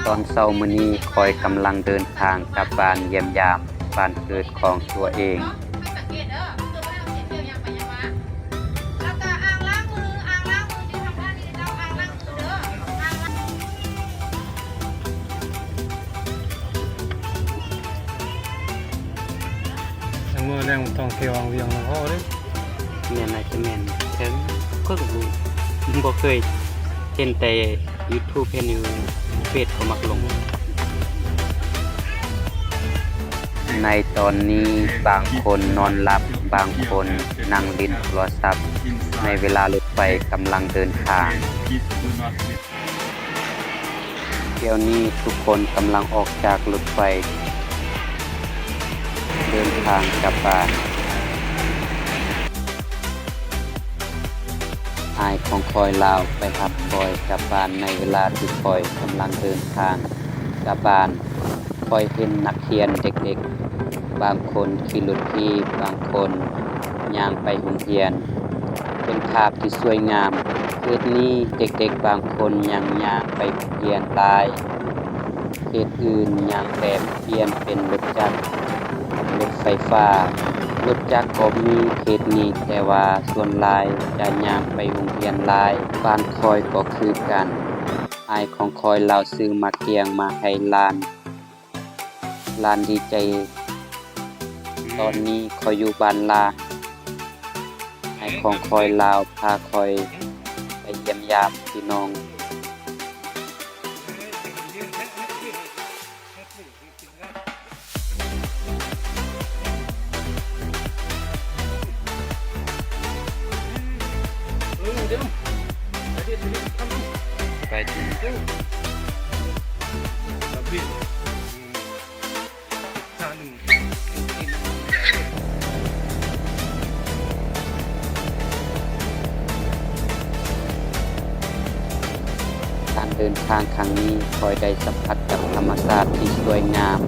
ตอนเช้ามื้อนี้คอยกำลังเดินทางกลับบ้านเยี่ยมยามบ้านเกิดของตัวเองเมื่อแรงต้องเที่ยวเวียงแล้วพ่อเด้ แม่นอาจจะแม่นถึงก็รู้บ่เคยเห็นแต่ YouTube เห็นอยู่เฟซเขามักลงในตอนนี้บางคนนอนหลับบางคนนั่งเล่นโทรศัพท์ในเวลารถไฟกำลังเดินทางเดี๋ยวนี้ทุกคนกำลังออกจากรถไฟเดินทางกลับบ้านอายของคอยลาวไปทับคอยกลับบ้านในเวลาที่คอยกำลังเดินทางกลับบ้านคอยเห็นนักเรียนเด็กๆบางคนขี่รถขี่บางคนย่างไปโรงเรียนเป็นภาพที่สวยงามเขตนี้เด็กๆบางคนยังย่างไปโรงเรียนหลายเขตอื่นย่างแบบเปลี่ยนเป็นรถจักรรถไฟฟ้ารถจักรก็มีเขตนี้แต่ว่าส่วนหลายจะย่างไปโรงเรียนหลายบ้านคอยก็คือกันอายของคอยเราซื้อมาเกียงมาให้หลานดีใจตอนนี้คอยอยู่บ้านลาอายของคอยลาวพาคอยไปเยี่ยมยามพี่น้องไปถึงการเดินทางครั้งนี้คอยได้สัมผัสกับธรรมชาติที่สวยงาม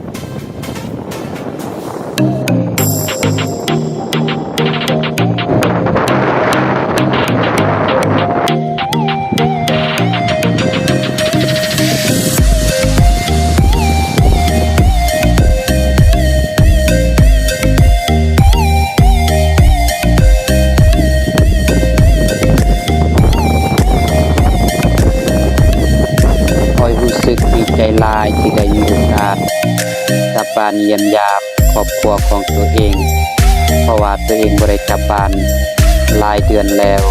ดีใจหลายที่ได้มีโอกาสกลับบ้านเยี่ยมยามครอบครัวของตัวเองเพราะว่าตัวเองบ่ได้กลับบ้านหลายเดือนแล้ว